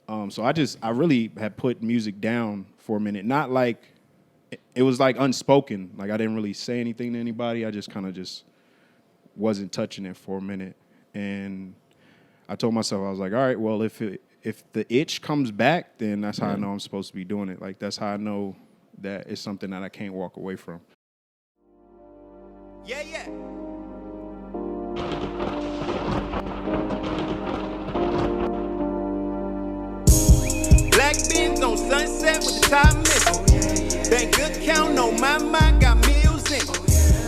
So I really had put music down for a minute. Not like it was like unspoken. Like I didn't really say anything to anybody. I just kind of just wasn't touching it for a minute. And I told myself, I was like, all right, well, if the itch comes back, then that's how I know I'm supposed to be doing it. Like that's how I know that it's something that I can't walk away from. Yeah, yeah. Black beans on Sunset with the top missing. That good count on my mind got meals in.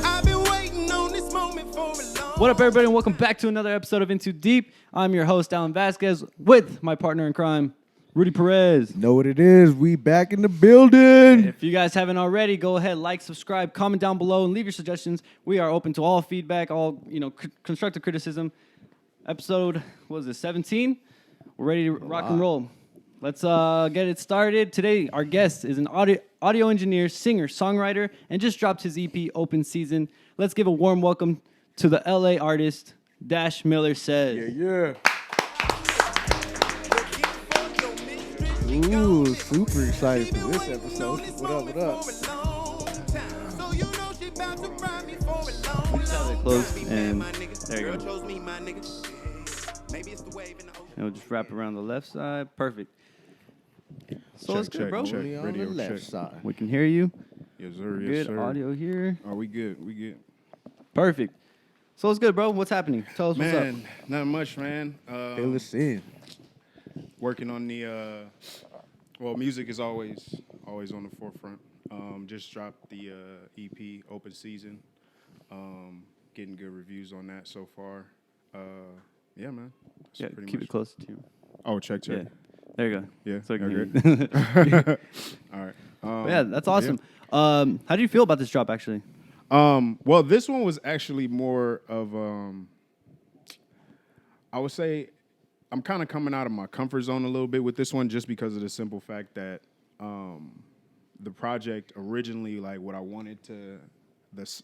I've been waiting on this moment for a long. What up, everybody, and welcome back to another episode of Into Deep. I'm your host, Alan Vasquez, with my partner in crime, Rudy Perez. Know what it is? We back in the building. If you guys haven't already, go ahead, like, subscribe, comment down below, and leave your suggestions. We are open to all feedback, all constructive criticism. Episode, what is it, 17? We're ready to rock and roll. Let's get it started. Today, our guest is an audio engineer, singer, songwriter, and just dropped his EP, Open Season. Let's give a warm welcome to the LA artist, DASHMILLERSAYS. Yeah. Ooh, super excited for this episode. What up, what up? Have it close, and there you go. And we'll just wrap around the left side. Perfect. So it's good, bro. Check. Only on Radio the left check. side. We can hear you. Yes, sir. Good Yes, sir. audio here. Are we good? We good. Perfect. So it's good, bro. What's happening? Tell us what's up. Man, not much, man. Fill us in. Working on the music is always on the forefront. Just dropped the EP Open Season. Getting good reviews on that so far. Yeah, man. That's Yeah, pretty keep much. it close to you. Oh, check. Yeah. There you go. Yeah, So I can okay. hear you. All right. Yeah, that's awesome. How do you feel about this drop, actually? Well, this one was actually more of I would say I'm kind of coming out of my comfort zone a little bit with this one, just because of the simple fact that the project originally, like what I wanted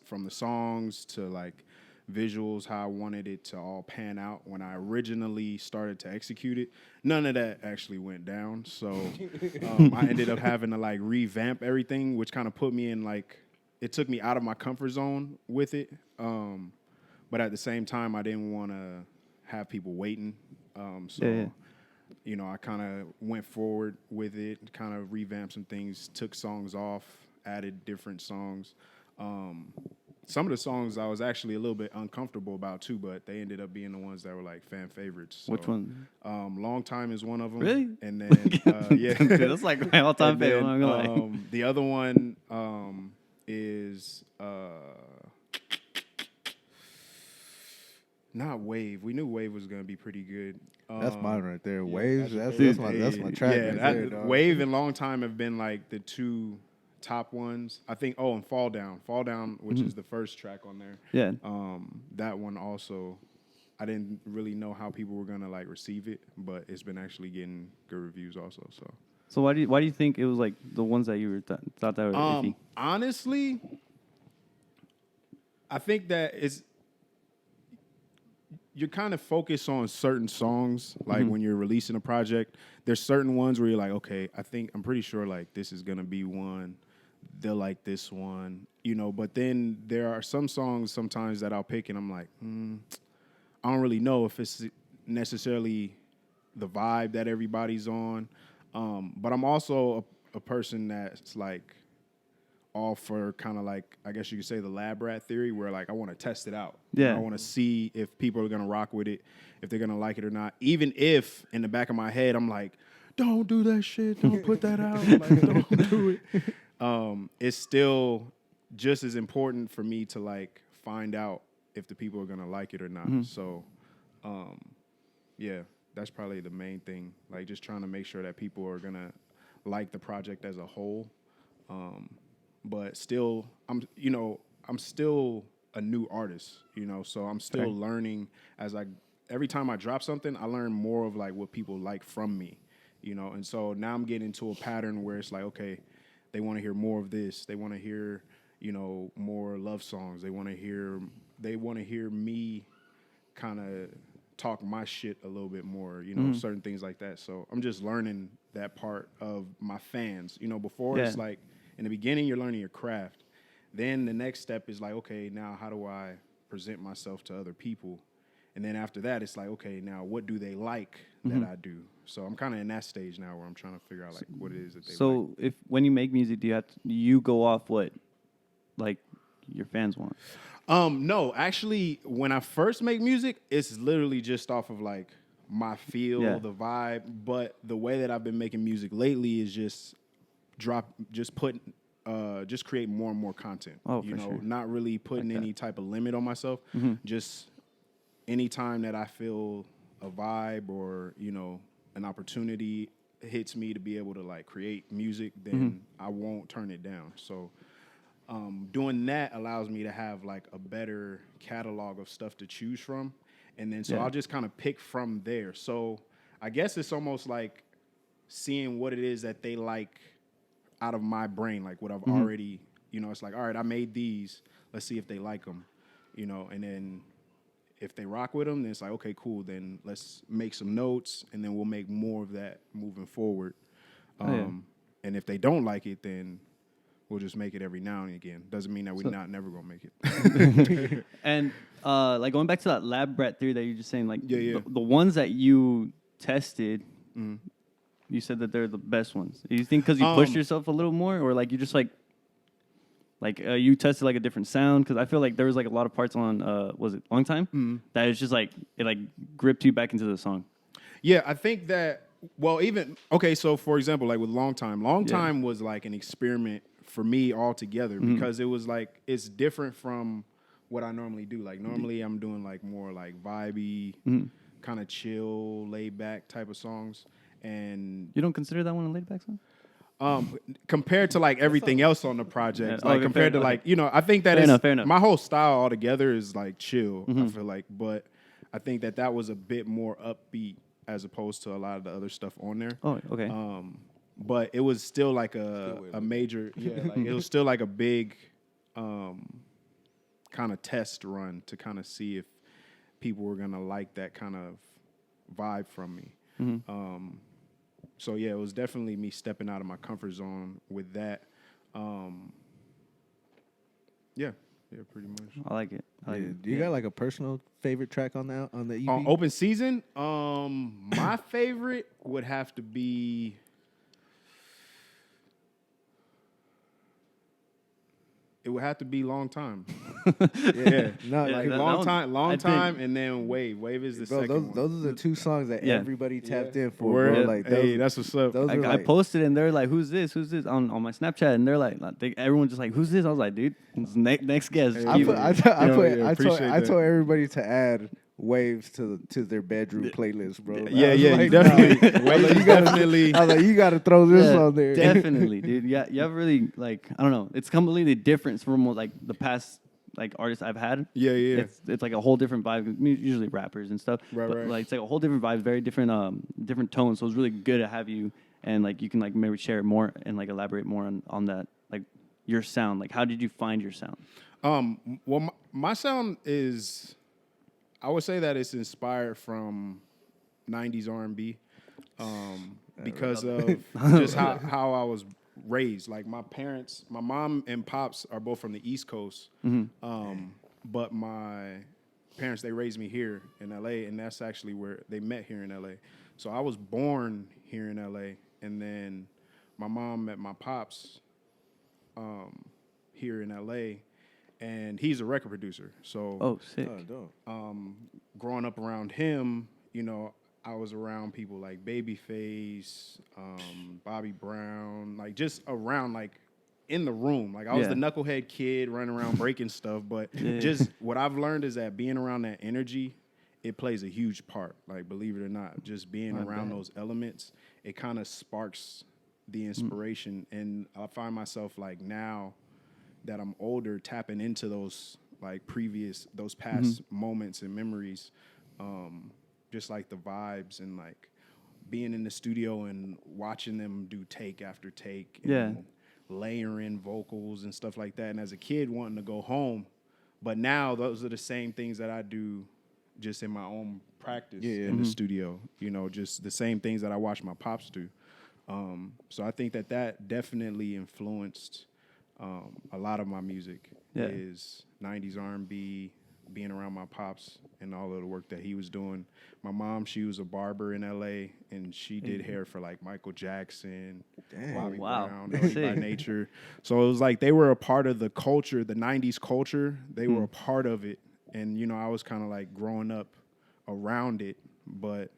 from the songs to like visuals, how I wanted it to all pan out when I originally started to execute it, none of that actually went down. So I ended up having to like revamp everything, which kind of put me in like, it took me out of my comfort zone with it. But at the same time, I didn't want to have people waiting. I kind of went forward with it, kind of revamped some things, took songs off, added different songs. Some of the songs I was actually a little bit uncomfortable about too, but they ended up being the ones that were like fan favorites. So, Which one? Long Time is one of them. Really? And then, yeah. Dude, that's like my all-time favorite. I'm not gonna lie. The other one is not Wave. We knew Wave was gonna be pretty good. That's mine right there. Waves. That's my track Yeah, right there, dog. Wave and Long Time have been like the two top ones. I think. Oh, and Fall Down, which is the first track on there. Yeah. That one also, I didn't really know how people were gonna like receive it, but it's been actually getting good reviews also. So why do you think it was like the ones that you were thought that were iffy? Honestly, I think that you're kind of focused on certain songs. Like when you're releasing a project, there's certain ones where you're like, okay, I'm pretty sure like this is gonna be one. They'll like this one, But then there are some songs sometimes that I'll pick and I'm like, I don't really know if it's necessarily the vibe that everybody's on. But I'm also a person that's like all for kind of like, I guess you could say the lab rat theory, where like I want to test it out. Yeah. I want to see if people are going to rock with it, if they're going to like it or not. Even if in the back of my head, I'm like, don't do that shit. Don't put that out. Like, don't do it. It's still just as important for me to like find out if the people are going to like it or not. So, yeah, that's probably the main thing. Like just trying to make sure that people are going to like the project as a whole. But still, I'm still a new artist, so I'm still learning every time I drop something, I learn more of like what people like from me, and so now I'm getting into a pattern where it's like, okay, they want to hear more of this. They want to hear, more love songs. They want to hear me kind of talk my shit a little bit more, you know, certain things like that. So I'm just learning that part of my fans. You know, before it's like in the beginning you're learning your craft. Then the next step is like, okay, now how do I present myself to other people? And then after that, it's like, okay, now what do they like that I do? So I'm kind of in that stage now where I'm trying to figure out like what it is that they like. So if when you make music, do you go off what like your fans want? No, actually, when I first make music, it's literally just off of like my feel, the vibe. But the way that I've been making music lately is just create more and more content. Oh, you for know, sure. not really putting Like that. any type of limit on myself. Just anytime that I feel a vibe or, you know, an opportunity hits me to be able to like create music, then I won't turn it down. So doing that allows me to have like a better catalog of stuff to choose from. And then so I'll just kind of pick from there. So I guess it's almost like seeing what it is that they like out of my brain, like what I've already, you know, it's like, all right, I made these. Let's see if they like them, you know, and then if they rock with them, then it's like, okay, cool. Then let's make some notes, and then we'll make more of that moving forward. And if they don't like it, then we'll just make it every now and again. Doesn't mean that we're never gonna make it. And like going back to that lab rat theory that you're just saying, like the ones that you tested, you said that they're the best ones. Do you think because you pushed yourself a little more, or like you just like you tested like a different sound? Because I feel like there was like a lot of parts on was it Long Time that is just like it like gripped you back into the song. Yeah, I think that. Well, even okay. So for example, like with Long Time was like an experiment for me altogether because it was like it's different from what I normally do. Like normally I'm doing like more like vibey, kind of chill, laid back type of songs. And You don't consider that one a laid back song? compared to like everything else on the project, like compared to like, you know, I think that Fair enough. my whole style altogether is like chill. I feel like, but I think that was a bit more upbeat as opposed to a lot of the other stuff on there. Oh, okay. But it was still like a major, like it was still like a big kind of test run to kind of see if people were gonna like that kind of vibe from me. So yeah, it was definitely me stepping out of my comfort zone with that. Yeah, pretty much. I like it. Do you got like a personal favorite track on the EP? On Open Season, my favorite would have to be. It would have to be Long Time. Yeah. No, Like like long time, and then Wave. Wave is the second one. those are the two songs that everybody tapped in for. Word. Bro. Like Hey, that's what's up. those I, are I posted and they're like, "Who's this? Who's this?" on my Snapchat, and they're like, everyone's just like, "Who's this?" I was like, "Dude, it's next guest." Hey, Keep it. appreciate I told everybody to add Waves to their bedroom playlist, bro. Yeah, Like, definitely. Nah. Wave is definitely. I was like, you got to throw this on there. Definitely, dude. Yeah, you have really like I don't know. It's completely different from what, like the past like artists I've had. Yeah. It's like a whole different vibe. Usually rappers and stuff. Right. Like it's like a whole different vibe, very different different tones. So it's really good to have you and like you can like maybe share more and like elaborate more on that like your sound. Like how did you find your sound? Well, my sound is, I would say that it's inspired from 90s R&B because of just how I was raised. Like my parents, my mom and pops are both from the East Coast, but my parents, they raised me here in LA, and that's actually where they met, here in LA. So I was born here in LA, and then my mom met my pops here in LA, and he's a record producer. So Sick. growing up around him, you know, I was around people like Babyface, Bobby Brown, like just around, like in the room. Like I was the knucklehead kid running around breaking stuff, but just what I've learned is that being around that energy, it plays a huge part. Like, believe it or not, just being around those elements, it kind of sparks the inspiration. And I find myself like now that I'm older, tapping into those like those past moments and memories, just like the vibes and like being in the studio and watching them do take after take and layer in vocals and stuff like that. And as a kid wanting to go home, but now those are the same things that I do just in my own practice Yeah. in the studio. You know, just the same things that I watch my pops do. So I think that definitely influenced a lot of my music. Yeah. Is 90s R&B, being around my pops and all of the work that he was doing. My mom, she was a barber in LA, and she did hair for like Michael Jackson, Bobby Wow. Brown, Naughty by Nature. So it was like they were a part of the culture, the 90s culture. They were a part of it. And, you know, I was kind of like growing up around it. But,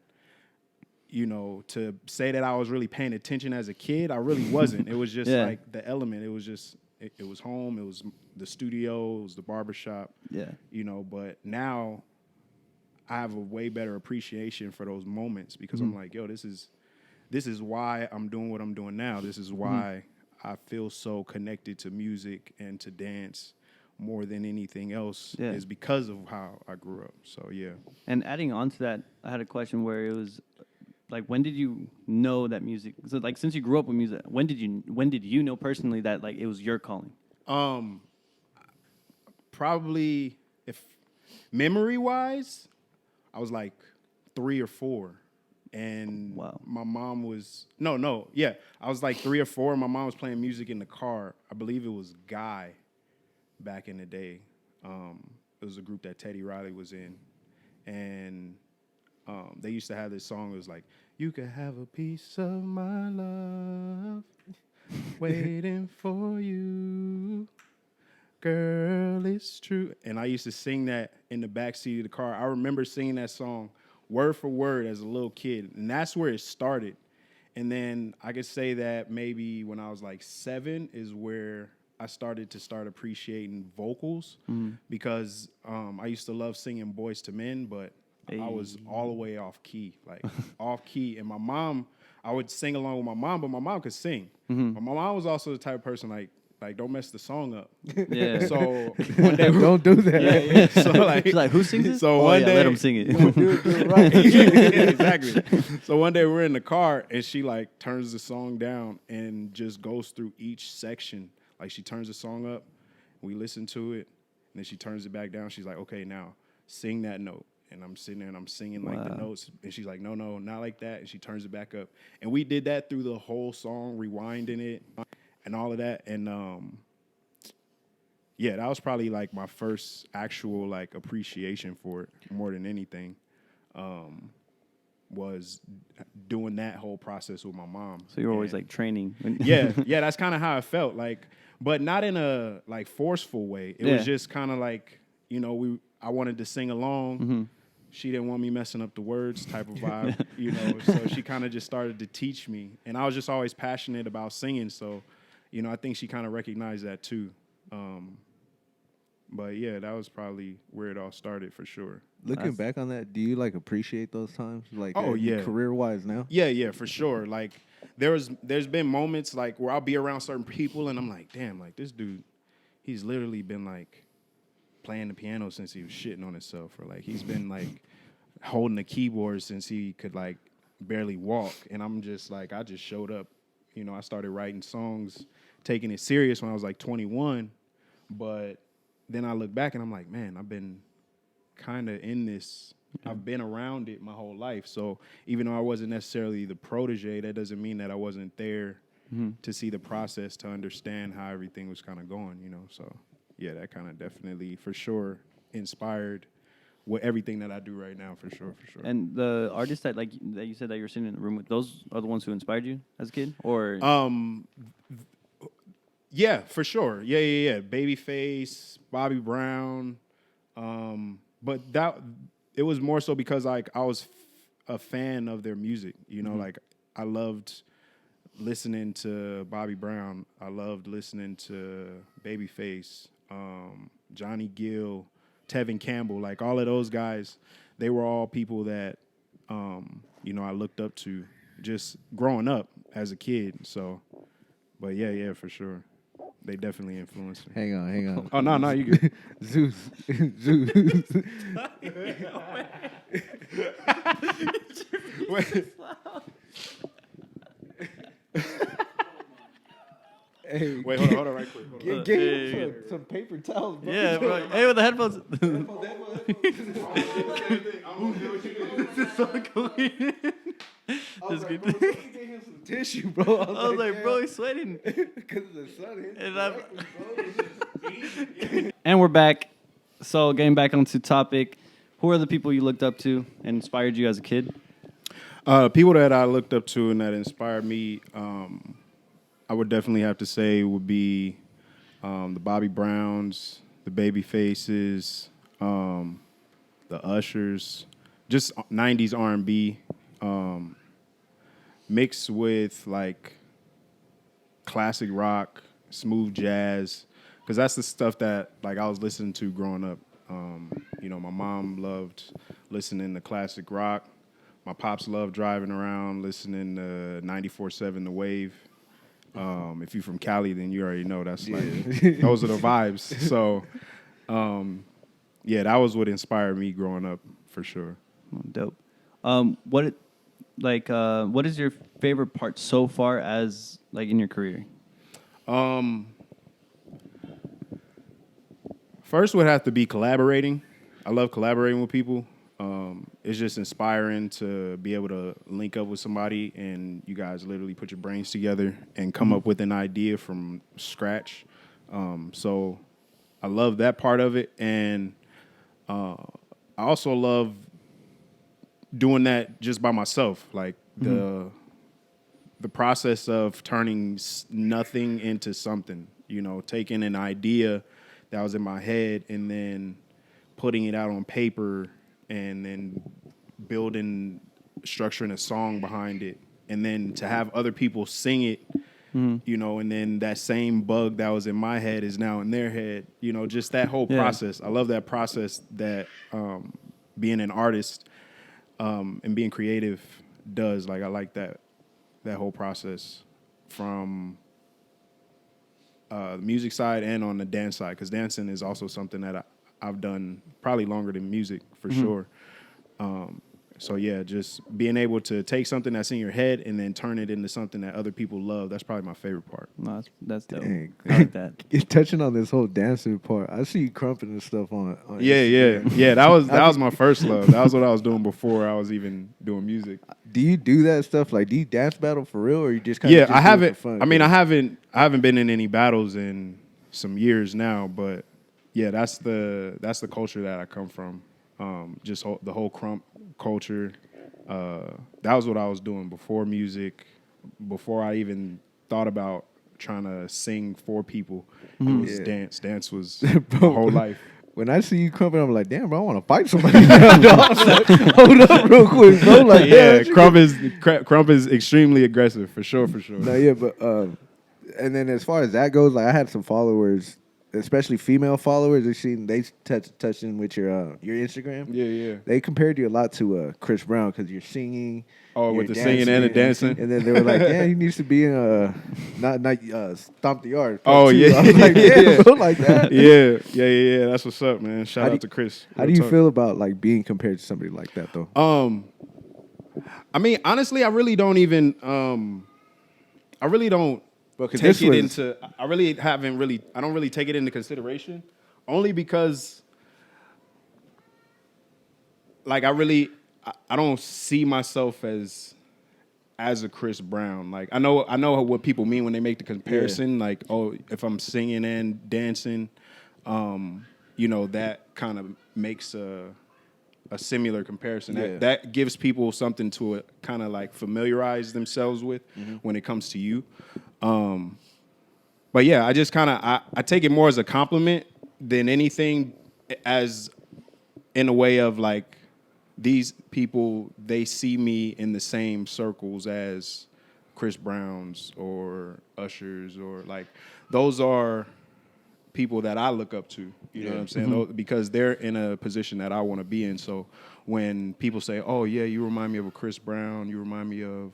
you know, to say that I was really paying attention as a kid, I really wasn't. It was just like the element. It was just, it was home. It was the studio. It was the barbershop. Yeah. You know, but now I have a way better appreciation for those moments because I'm like, yo, this is why I'm doing what I'm doing now. This is why I feel so connected to music and to dance more than anything else is because of how I grew up. So, yeah. And adding on to that, I had a question where it was like, when did you know that music? So, like, since you grew up with music, when did you know personally that like it was your calling? Probably, if memory-wise, I was like 3 or 4. And my mom was, I was like 3 or 4. And my mom was playing music in the car. I believe it was Guy back in the day. It was a group that Teddy Riley was in. And they used to have this song. It was like, you could have a piece of my love waiting for you. Girl, it's true. And I used to sing that in the backseat of the car. I remember singing that song word for word as a little kid. And that's where it started. And then I could say that maybe when I was like 7 is where I started appreciating vocals because I used to love singing Boys to Men, but I was all the way off key, like off key. And my mom, I would sing along with my mom, but my mom could sing. But my mom was also the type of person like don't mess the song up. Yeah. So one day don't do that. Yeah. So like, she's like, who sings it? So one day, let him sing it. Do it right. yeah, exactly. So one day we're in the car and she like turns the song down and just goes through each section. Like she turns the song up, we listen to it, and then she turns it back down. She's like, okay, now sing that note. And I'm sitting there and I'm singing like the notes. And she's like, no, not like that. And she turns it back up. And we did that through the whole song, rewinding it and all of that. And that was probably like my first actual like appreciation for it more than anything. Was doing that whole process with my mom. So you're always like training. yeah, that's kind of how I felt. Like, but not in a like forceful way. It was just kind of like, you know, I wanted to sing along. She didn't want me messing up the words type of vibe, you know. So she kind of just started to teach me, and I was just always passionate about singing. So, you know, I think she kind of recognized that too. But yeah, that was probably where it all started for sure. Looking back on that, do you like appreciate those times? Like, yeah, career-wise now? Yeah, for sure. Like, there's been moments like where I'll be around certain people and I'm like, damn, like this dude, he's literally been like playing the piano since he was shitting on himself, or like he's been like holding the keyboard since he could like barely walk. And I'm just like, I just showed up. You know, I started writing songs, taking it serious when I was like 21, but then I look back and I'm like, man, I've been kind of in this. I've been around it my whole life. So even though I wasn't necessarily the protege, that doesn't mean that I wasn't there to see the process, to understand how everything was kind of going, you know. So yeah, that kind of definitely for sure inspired with everything that I do right now, for sure. And the artists that that you said that you were sitting in the room with, those are the ones who inspired you as a kid, or yeah, for sure. Yeah. Babyface, Bobby Brown. But it was more so because like I was a fan of their music. You know, like I loved listening to Bobby Brown. I loved listening to Babyface, Johnny Gill, Tevin Campbell. Like all of those guys, they were all people that you know, I looked up to just growing up as a kid. So, but yeah, for sure. They definitely influenced me. Hang on. Oh, no, you good. Zeus. Wait. Hey, Wait, hold on right quick. Hold on. Get him some paper towels, bro. yeah, bro. Hey, with the headphones. Just get Get him some tissue, bro. I was like, bro, he's sweating. because the sun hit And, and we're back. So getting back onto topic, who are the people you looked up to and inspired you as a kid? People that I looked up to and that inspired me, I would definitely have to say would be the Bobby Browns, the Baby Faces, the Ushers, just 90s R&B, mixed with like classic rock, smooth jazz, because that's the stuff that like I was listening to growing up. You know, my mom loved listening to classic rock. My pops loved driving around listening to 94.7 The Wave. If you're from Cali, then you already know that's like those are the vibes. So, yeah, that was what inspired me growing up for sure. Oh, dope. What is your favorite part so far as like in your career? First would have to be collaborating. I love collaborating with people. It's just inspiring to be able to link up with somebody and you guys literally put your brains together and come up with an idea from scratch. So I love that part of it. And I also love doing that just by myself. Like the process of turning nothing into something, you know, taking an idea that was in my head and then putting it out on paper and then structuring a song behind it, and then to have other people sing it, you know, and then that same bug that was in my head is now in their head, you know, just that whole process. I love that process that being an artist and being creative does. Like, I like that whole process from the music side and on the dance side, because dancing is also something that I've done probably longer than music for sure. So yeah, just being able to take something that's in your head and then turn it into something that other people love. That's probably my favorite part. No, that's dope. Dang. I like that. You're touching on this whole dancing part. I see you crumping and stuff on Yeah. Instagram. That was my first love. That was what I was doing before I was even doing music. Do you do that stuff? Like, do you dance battle for real, or you just kind of I haven't. I mean, I haven't been in any battles in some years now, but yeah, that's the culture that I come from. Just the whole crump culture. That was what I was doing before music, before I even thought about trying to sing for people. It was dance. Dance was my whole life. When I see you crumping, I'm like, damn, bro, I want to fight somebody now, dog. Like, hold up real quick, bro. Like, yeah, crump is extremely aggressive for sure. No, yeah, but and then as far as that goes, like I had some followers, especially female followers. They touching with your Instagram. Yeah. They compared you a lot to Chris Brown because you're singing. Oh, with the dancing, singing and the dancing. And then they were like, yeah, he needs to be in not Stomp the Yard. Oh, yeah. I was like, yeah, bro, like that. Yeah. That's what's up, man. Shout out to Chris. How do you feel about like being compared to somebody like that, though? I mean, honestly, I really don't even. I really don't take it into. I really haven't really. I don't really take it into consideration, only because, like, I don't see myself as a Chris Brown. Like, I know what people mean when they make the comparison. Yeah. Like, oh, if I'm singing and dancing, you know, that kind of makes a similar comparison. Yeah. That gives people something to kind of like familiarize themselves with when it comes to you. But yeah, I just kind of I take it more as a compliment than anything, as in a way of like, these people, they see me in the same circles as Chris Browns or Ushers, or like, those are people that I look up to. You know what I'm saying? Because they're in a position that I want to be in. So when people say, oh, yeah, you remind me of a Chris Brown, you remind me of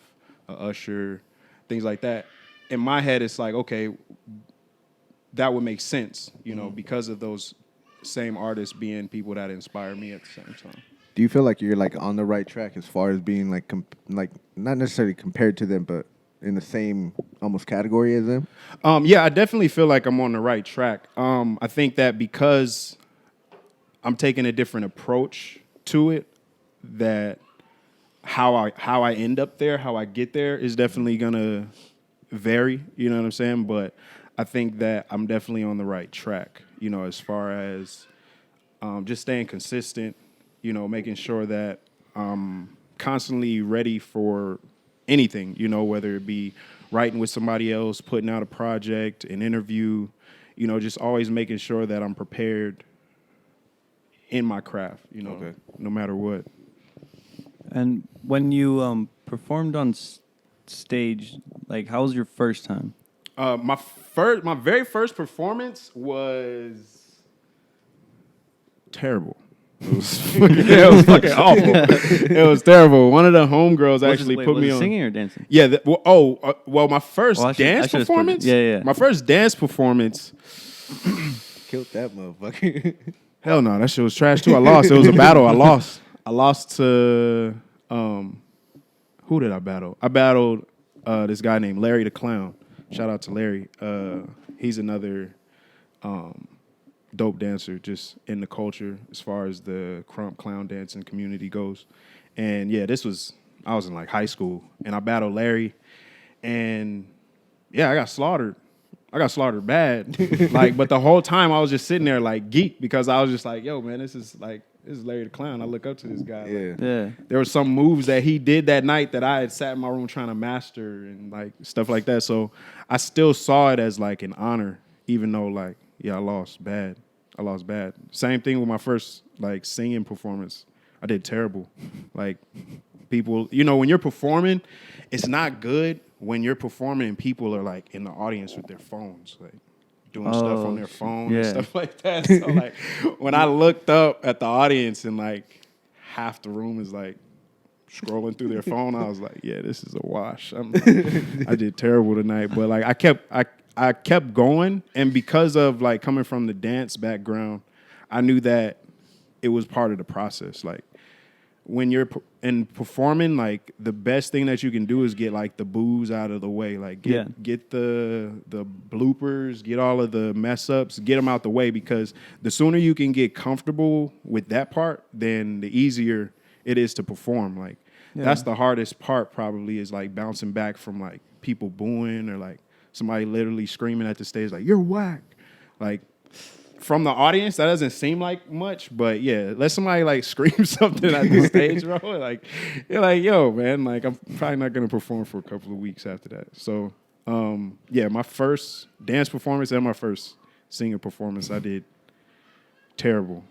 a Usher, things like that, in my head, it's like, okay, that would make sense, you know, because of those same artists being people that inspire me at the same time. Do you feel like you're like on the right track as far as being like like not necessarily compared to them, but in the same almost category as them? Yeah, I definitely feel like I'm on the right track. I think that because I'm taking a different approach to it. That how I end up there, how I get there is definitely gonna vary. You know what I'm saying? But I think that I'm definitely on the right track. You know, as far as just staying consistent. You know, making sure that I'm constantly ready for anything. You know, whether it be writing with somebody else, putting out a project, an interview. You know, just always making sure that I'm prepared in my craft. You know, no matter what. And when you performed on stage, like, how was your first time? My very first performance was terrible. It was fucking awful. It was terrible. One of the homegirls actually put me was it on singing or dancing. Yeah. My first dance performance. Yeah. My first dance performance. Killed that motherfucker. Hell no, that shit was trash too. I lost. It was a battle. I lost. I lost to who did I battle? I battled this guy named Larry the Clown. Shout out to Larry. He's another dope dancer just in the culture as far as the crump clown dancing community goes. And yeah, I was in like high school and I battled Larry and yeah, I got slaughtered. I got slaughtered bad. Like, but the whole time I was just sitting there like geeked because I was just like, yo, man, this is Larry the Clown. I look up to this guy. Yeah. Like, Yeah. there were some moves that he did that night that I had sat in my room trying to master and like stuff like that. So I still saw it as like an honor, even though like, yeah, I lost bad. Same thing with my first like singing performance. I did terrible. Like people, you know, when you're performing, it's not good when you're performing and people are like in the audience with their phones, like doing stuff on their phone and stuff like that. So like when I looked up at the audience and like half the room is like scrolling through their phone, I was like, yeah, this is a wash. I did terrible tonight. But like I kept going, and because of like coming from the dance background, I knew that it was part of the process. Like when you're in performing, like the best thing that you can do is get like the boos out of the way. Like get the bloopers, get all of the mess ups, get them out the way, because the sooner you can get comfortable with that part, then the easier it is to perform. Like that's the hardest part probably, is like bouncing back from like people booing or like somebody literally screaming at the stage like, you're whack. Like from the audience, that doesn't seem like much, but yeah, let somebody like scream something at the stage, bro. Like you're like, yo, man, like I'm probably not gonna perform for a couple of weeks after that. So yeah, my first dance performance and my first singer performance, I did terrible.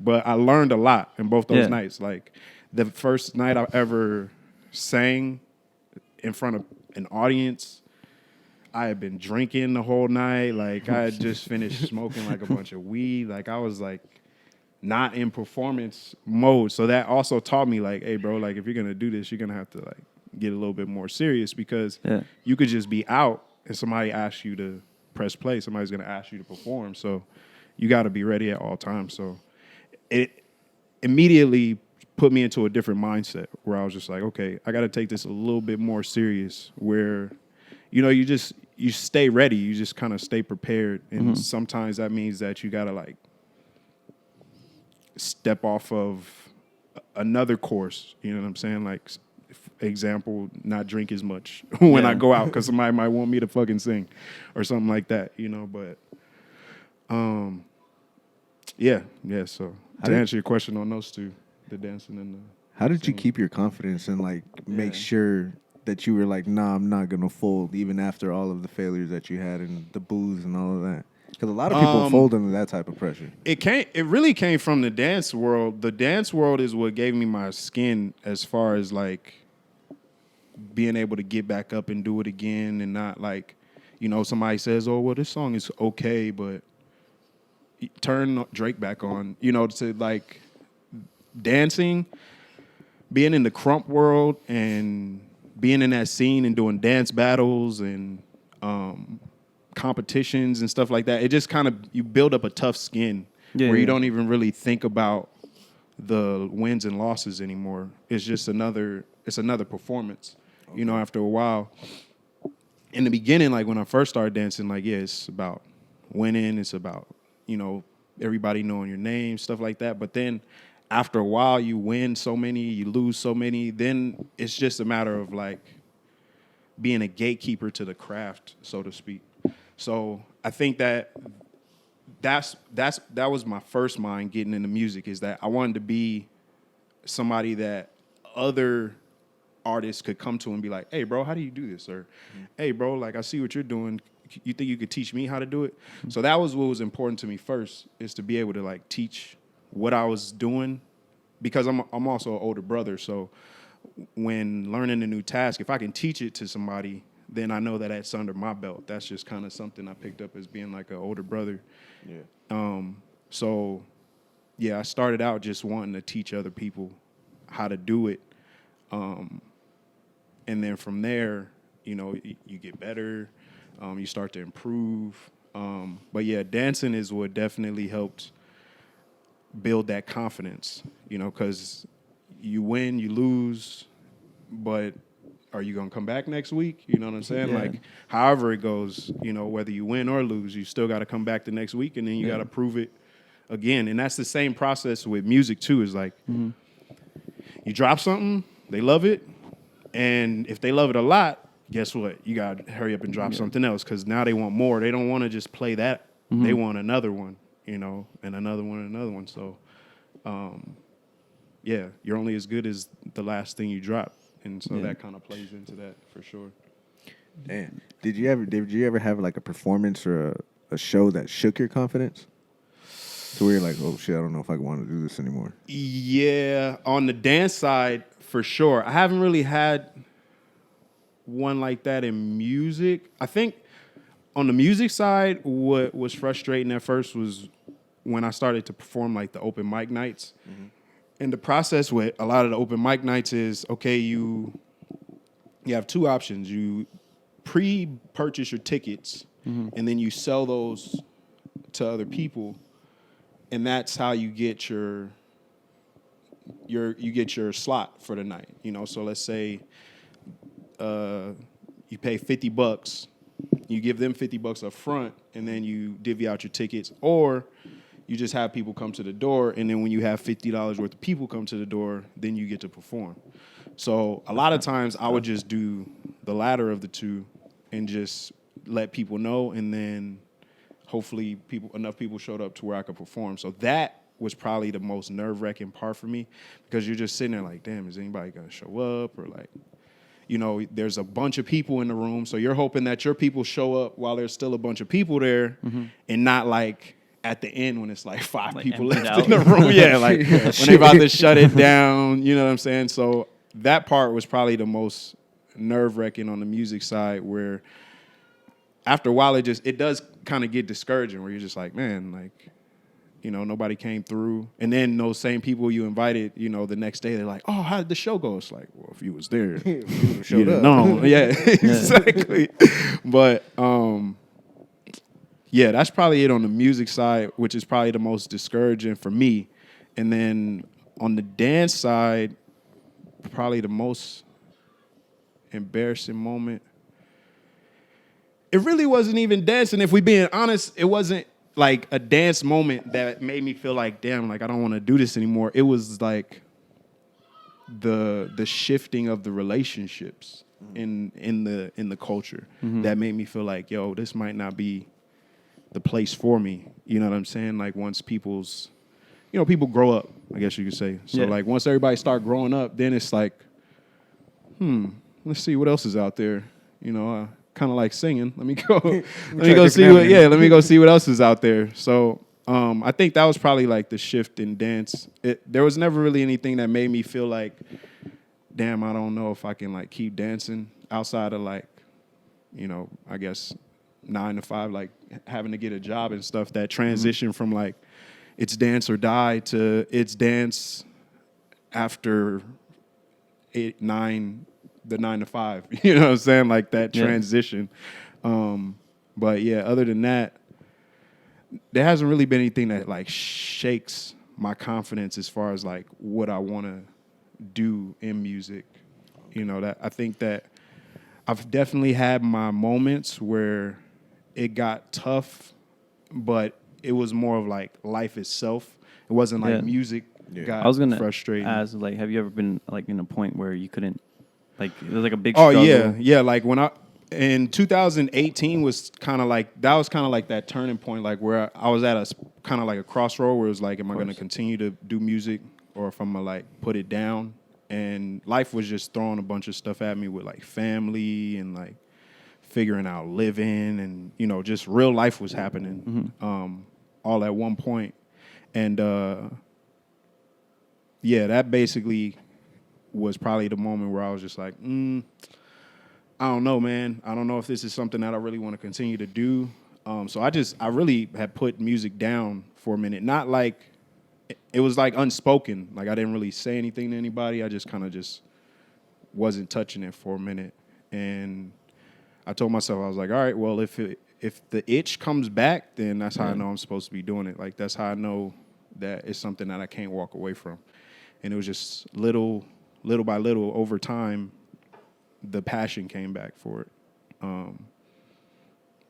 But I learned a lot in both those nights. Like the first night I ever sang in front of an audience, I had been drinking the whole night. Like I had just finished smoking like a bunch of weed. Like I was like not in performance mode. So that also taught me like, hey bro, like if you're gonna do this, you're gonna have to like get a little bit more serious, because you could just be out and somebody asks you to press play. Somebody's gonna ask you to perform. So you gotta be ready at all times. So it immediately put me into a different mindset where I was just like, okay, I gotta take this a little bit more serious, where, you know, you stay ready. You just kind of stay prepared. And sometimes that means that you got to like step off of another course. You know what I'm saying? Like, example, not drink as much when I go out, because somebody might want me to fucking sing or something like that, you know? But, yeah. So to answer your question on those two, the dancing and the How did singing. you keep your confidence and like make sure that you were like, nah, I'm not gonna fold, even after all of the failures that you had and the boos and all of that? Because a lot of people fold under that type of pressure. It really came from the dance world. The dance world is what gave me my skin, as far as like being able to get back up and do it again, and not like, you know, somebody says, oh, well, this song is okay, but turn Drake back on, you know, to like dancing, being in the crump world and being in that scene and doing dance battles and competitions and stuff like that. It just kind of, you build up a tough skin where you don't even really think about the wins and losses anymore. It's just another performance, you know, after a while. In the beginning, like when I first started dancing, like, yeah, it's about winning. It's about, you know, everybody knowing your name, stuff like that. But then after a while, you win so many, you lose so many. Then it's just a matter of like being a gatekeeper to the craft, so to speak. So I think that was my first mind getting into music, is that I wanted to be somebody that other artists could come to and be like, hey, bro, how do you do this? Or, hey, bro, like, I see what you're doing. You think you could teach me how to do it? So that was what was important to me first, is to be able to, like, teach what I was doing, because I'm also an older brother. So when learning a new task, if I can teach it to somebody, then I know that that's under my belt. That's just kind of something I picked up as being like an older brother. Yeah. So, yeah, I started out just wanting to teach other people how to do it. And then from there, you know, you get better. You start to improve. But, yeah, dancing is what definitely helped build that confidence, you know, because you win, you lose, but are you going to come back next week? You know what I'm saying? Yeah. Like, however it goes, you know, whether you win or lose, you still got to come back the next week, and then you got to prove it again. And that's the same process with music, too, is like you drop something, they love it, and if they love it a lot, guess what? You got to hurry up and drop something else, because now they want more. They don't want to just play that. They want another one, you know, and another one and another one. So, yeah, you're only as good as the last thing you drop. And so that kind of plays into that for sure. Damn. Did you ever have like a performance or a show that shook your confidence? So where you're like, oh shit, I don't know if I want to do this anymore. Yeah, on the dance side, for sure. I haven't really had one like that in music. I think on the music side, what was frustrating at first was when I started to perform like the open mic nights. And the process with a lot of the open mic nights is, okay, you have two options. You pre-purchase your tickets, and then you sell those to other people, and that's how you get your slot for the night. You know, so let's say you pay $50, you give them $50 up front, and then you divvy out your tickets, or you just have people come to the door, and then when you have $50 worth of people come to the door, then you get to perform. So a lot of times I would just do the latter of the two and just let people know, and then hopefully enough people showed up to where I could perform. So that was probably the most nerve-wracking part for me, because you're just sitting there like, damn, is anybody going to show up? Or like, you know, there's a bunch of people in the room, so you're hoping that your people show up while there's still a bunch of people there, and not like at the end when it's like five people left in the room. Yeah, like when they about to shut it down, you know what I'm saying? So that part was probably the most nerve-wracking on the music side, where after a while it does kind of get discouraging, where you're just like, man, like, you know, nobody came through. And then those same people you invited, you know, the next day, they're like, oh, how did the show go? It's like, well, if you was there, you showed up. No, yeah, exactly. But yeah, that's probably it on the music side, which is probably the most discouraging for me. And then on the dance side, probably the most embarrassing moment. It really wasn't even dancing. If we being honest, it wasn't like a dance moment that made me feel like, damn, like I don't want to do this anymore. It was like the shifting of the relationships in the culture that made me feel like, yo, this might not be the place for me. You know what I'm saying? Like once people grow up, I guess you could say. So like once everybody start growing up, then it's like, let's see what else is out there. You know, kind of like singing. Let me go see what else is out there. So I think that was probably like the shift in dance. There was never really anything that made me feel like, damn, I don't know if I can like keep dancing outside of like, you know, I guess 9 to 5, like having to get a job and stuff. That transition from like it's dance or die to it's dance after 8, 9. The 9 to 5, you know what I'm saying? Like that transition. But yeah, other than that, there hasn't really been anything that like shakes my confidence as far as like what I want to do in music. You know, that I think that I've definitely had my moments where it got tough, but it was more of like life itself. It wasn't like music got I was gonna frustrating. ask, like, have you ever been like in a point where you couldn't, like, it was like a big Oh struggle? yeah. Like when in 2018 was kind of like that turning point, like where I was at a kind of like a crossroad where it was like, am I going to continue to do music or if I'm gonna like put it down? And life was just throwing a bunch of stuff at me with like family and like figuring out living and just real life was happening all at one point. And that basically was probably the moment where I was just like, I don't know, man. I don't know if this is something that I really want to continue to do. So I really had put music down for a minute. Not like, it was like unspoken. Like I didn't really say anything to anybody. I just kind of just wasn't touching it for a minute. And I told myself, I was like, all right, well, if the itch comes back, then that's how I know I'm supposed to be doing it. Like that's how I know that it's something that I can't walk away from. And it was just little by little over time, the passion came back for it.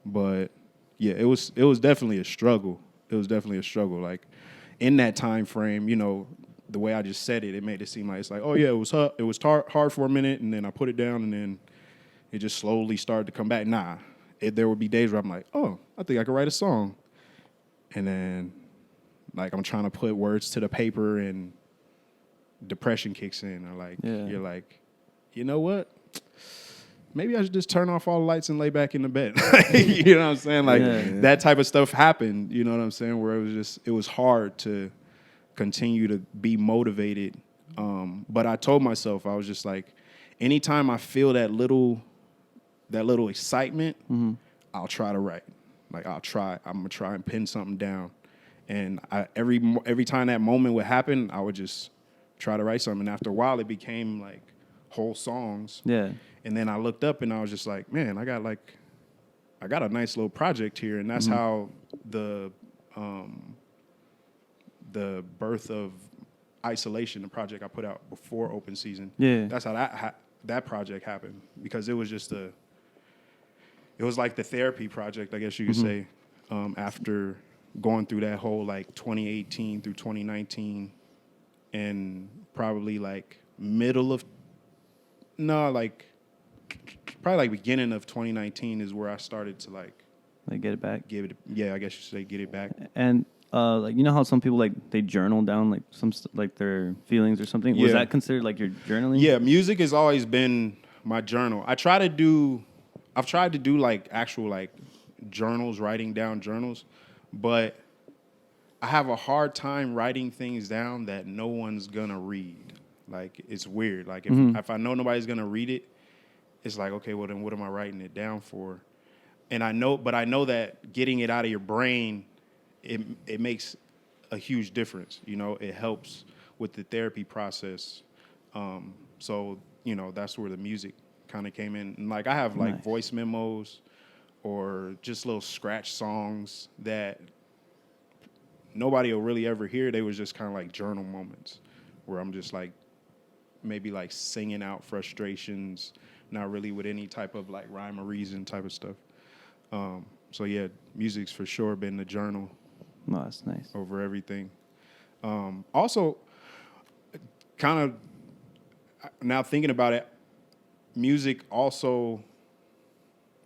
But yeah, it was definitely a struggle. It was definitely a struggle. Like in that time frame, the way I just said it, it made it seem like it's like, oh yeah, it was hard for a minute, and then I put it down, and then it just slowly started to come back. Nah, there would be days where I'm like, oh, I think I could write a song, and then like I'm trying to put words to the paper, and depression kicks in, or like you're like, you know what? Maybe I should just turn off all the lights and lay back in the bed. You know what I'm saying? Like that type of stuff happened. You know what I'm saying? Where it was hard to continue to be motivated. But I told myself, I was just like, anytime I feel that little excitement, I'll try to write. Like I'm gonna try and pin something down. And every time that moment would happen, I would just try to write something. And after a while, it became like whole songs. Yeah. And then I looked up and I was just like, man, I got a nice little project here. And that's how the birth of Isolation, the project I put out before open season. Yeah. That's how that project happened, because it was just it was like the therapy project, I guess you could say, after going through that whole like 2018 through 2019 and probably like probably like beginning of 2019 is where I started to like get it back. I guess you should say get it back. And like, you know how some people like they journal down like like their feelings or something. Was that considered like your journaling? Yeah, music has always been my journal. I've tried to do like actual like journals, writing down journals, but I have a hard time writing things down that no one's gonna read. Like it's weird. Like if I know nobody's gonna read it, it's like, okay, well then what am I writing it down for? And I know that getting it out of your brain, it makes a huge difference. It helps with the therapy process. So that's where the music kind of came in. And like I have like voice memos or just little scratch songs that nobody will really ever hear. They was just kind of like journal moments where I'm just like maybe like singing out frustrations, not really with any type of like rhyme or reason type of stuff. So yeah, music's for sure been the journal. Oh, that's nice. Over everything. Also, kind of now thinking about it, music also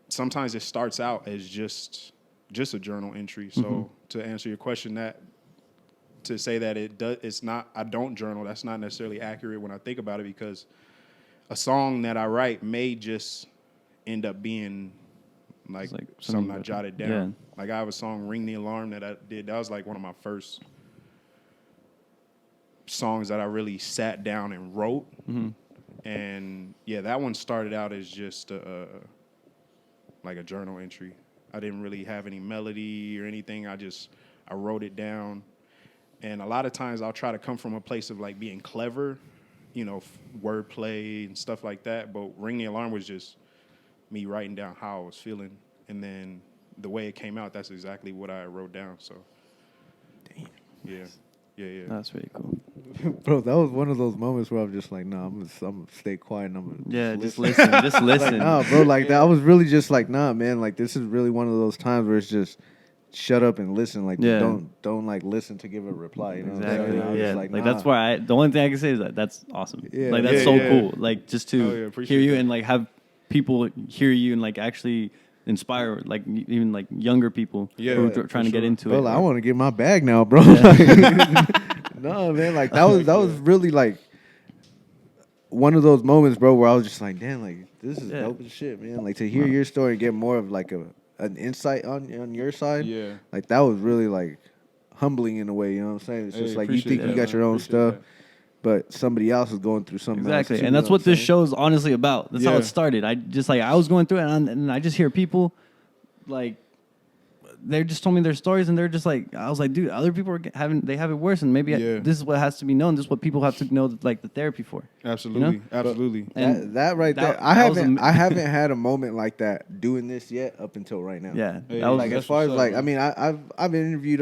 sometimes it starts out as just a journal entry. So to answer your question, to say that it's not, I don't journal, that's not necessarily accurate when I think about it, because a song that I write may just end up being like something I jotted down. Yeah. Like I have a song, Ring the Alarm, that I did. That was like one of my first songs that I really sat down and wrote. And yeah, that one started out as just like a journal entry. I didn't really have any melody or anything. I wrote it down. And a lot of times I'll try to come from a place of like being clever, wordplay and stuff like that. But Ring the Alarm was just me writing down how I was feeling. And then the way it came out, that's exactly what I wrote down. So, damn. Yeah. That's really cool. Bro, that was one of those moments where I'm just like, nah, I'm gonna stay quiet and I'm gonna just listen. Just listen. Like, nah, bro, like that. I was really just like, nah, man, like this is really one of those times where it's just shut up and listen. Like, Yeah. don't like listen to give a reply. You know what I'm Exactly. saying? I was Yeah. just Like nah. that's why the only thing I can say is that that's awesome. Yeah. Like that's Yeah, so yeah. cool. Like just Oh, yeah, to appreciate hear you that. and like have people hear you and like actually inspire like even like younger people Yeah, who are for trying to get sure. into Bro, it. I want to get my bag now, bro. No, man, like that was really like one of those moments, bro, where I was just like, damn, like this is Yeah. dope as shit, man. Like to hear your story and get more of like an insight on your side. Yeah. Like that was really like humbling in a way, you know what I'm saying? It's Hey, just like you appreciate think you that, got man. your own Appreciate stuff, that. but somebody else is going through something else Exactly, too, and that's you know what this I'm saying? show is honestly about. That's how Yeah. it started. I just like I was going through it, and I just hear people like they just told me their stories, and they're just like I was like, dude, other people are they have it worse, and maybe Yeah. this is what has to be known. This is what people have to know, like the therapy for. Absolutely. You know? Absolutely. And That right that- there, I that was haven't had a moment like that doing this yet up until right now. Yeah, Hey, that was Like that's as far as what's up, like, man. I mean, I've interviewed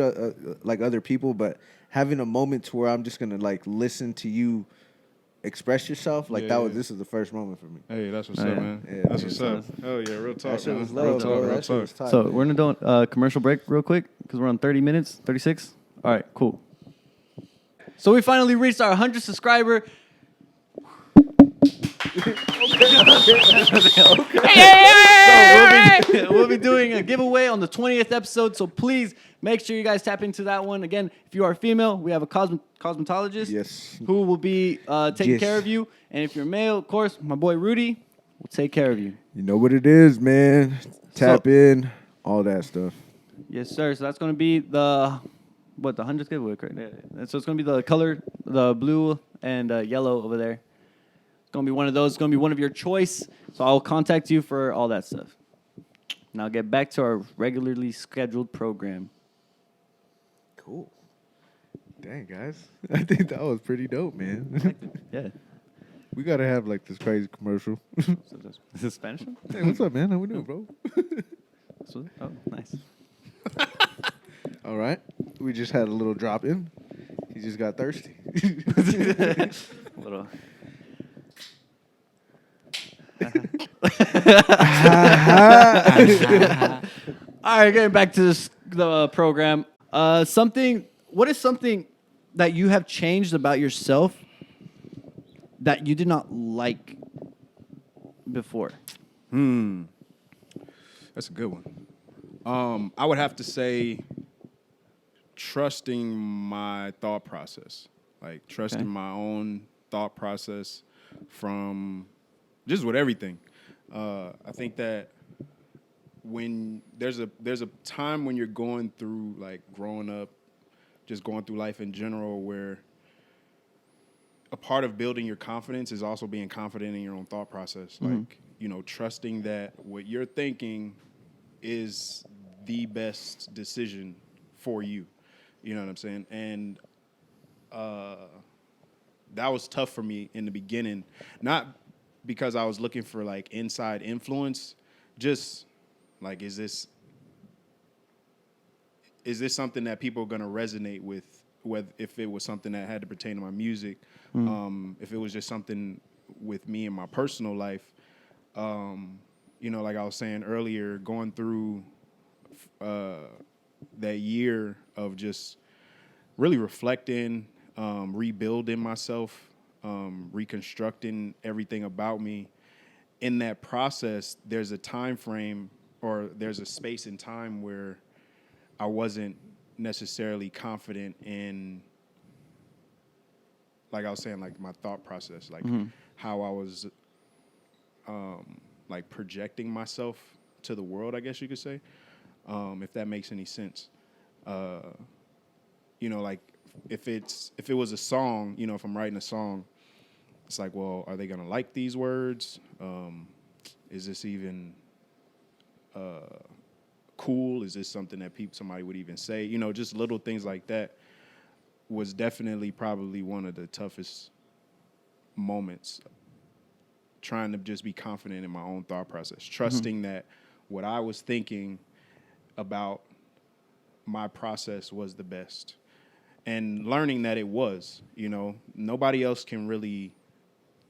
like other people, but having a moment to where I'm just gonna like listen to you express yourself, like Yeah. this is the first moment for me. Hey, that's what's Oh, up, yeah. man. Yeah, That's yeah. what's up. Oh yeah, real talk, That shit man. was Real love, talk, bro. real That shit was talk. tight. so man. we're gonna do a commercial break real quick because we're on 30 minutes, 36. All right, cool. So we finally reached our 100 subscriber. So we'll be doing a giveaway on the 20th episode. So please make sure you guys tap into that one. Again, if you are female, we have a cosmetologist Yes. who will be taking Yes. care of you. And if you're male, of course, my boy Rudy will take care of you. You know what it is, man. Tap in, all that stuff. Yes, sir. So that's going to be the 100th giveaway, correct? Yeah. So it's going to be the color, the blue and yellow over there. It's going to be one of those. It's going to be one of your choice. So I'll contact you for all that stuff. Now get back to our regularly scheduled program. Cool. Dang, guys. I think that was pretty dope, man. Yeah. We gotta have like this crazy commercial. Is this Spanish? Hey, what's up, man? How we doing, bro? Oh, nice. All right. We just had a little drop in. He just got thirsty. Little. All right, getting back to the program. What is something that you have changed about yourself that you did not like before? That's a good one. I would have to say trusting my thought process, like trusting Okay. my own thought process from just with everything. I think that when there's a time when you're going through like growing up, just going through life in general, where a part of building your confidence is also being confident in your own thought process. Like, you know, trusting that what you're thinking is the best decision for you. You know what I'm saying? And that was tough for me in the beginning. Not because I was looking for like inside influence, just like, is this something that people are going to resonate with, whether if it was something that had to pertain to my music, if it was just something with me in my personal life. You know, like I was saying earlier, going through that year of just really reflecting, rebuilding myself, reconstructing everything about me. In that process, there's a time frame or there's a space in time where I wasn't necessarily confident in, like I was saying, like my thought process, like how I was like projecting myself to the world, I guess you could say, if that makes any sense. You know, like if it was a song, you know, if I'm writing a song, it's like, well, are they gonna like these words? Is this even cool? Is this something that somebody would even say? You know, just little things like that was definitely probably one of the toughest moments. Trying to just be confident in my own thought process, trusting that what I was thinking about my process was the best, and learning that it was. You know, nobody else can really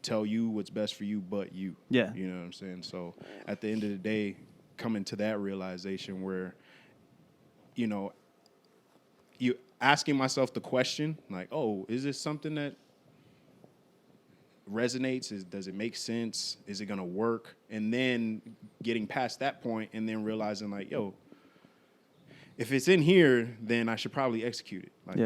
tell you what's best for you but you. Yeah. You know what I'm saying? So at the end of the day, coming to that realization where you know, you asking myself the question, like, oh, is this something that resonates? Does it make sense? Is it gonna work? And then getting past that point and then realizing like, yo, if it's in here, then I should probably execute it. Like,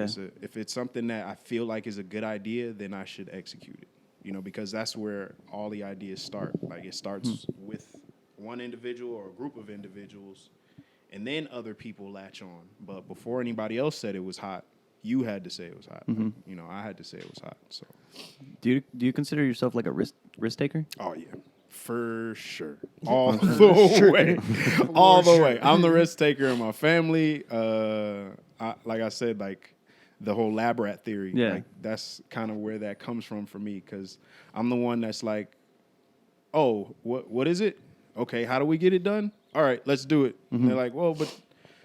if it's something that I feel like is a good idea, then I should execute it. You know, because that's where all the ideas start. Like, it starts with one individual or a group of individuals, and then other people latch on. But before anybody else said it was hot, you had to say it was hot. Like, you know, I had to say it was hot. So, do you consider yourself like a risk taker? oh yeah, for sure, all the way, all the way. I'm the risk taker in my family. Like I said, like the whole lab rat theory. Yeah, like, that's kind of where that comes from for me, because I'm the one that's like, oh, what is it? Okay, how do we get it done? All right, let's do it. And they're like, well, but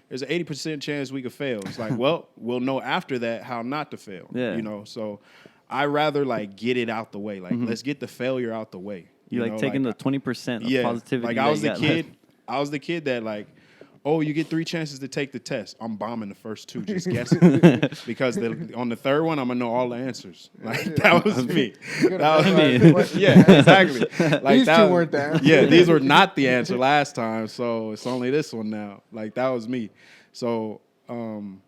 there's an 80% chance we could fail. It's like, well, we'll know after that how not to fail. Yeah. You know, so I rather like get it out the way. Like, let's get the failure out the way. You like know? taking like, the 20% of yeah, positivity. like I was the kid that like, oh, you get 3 chances to take the test. I'm bombing the first 2, just guessing. Because on the third one, I'm going to know all the answers. Like, that was me. That was yeah, exactly. Like, These two weren't the answer. Yeah, these were not the answer last time, so it's only this one now. Like, that was me. So,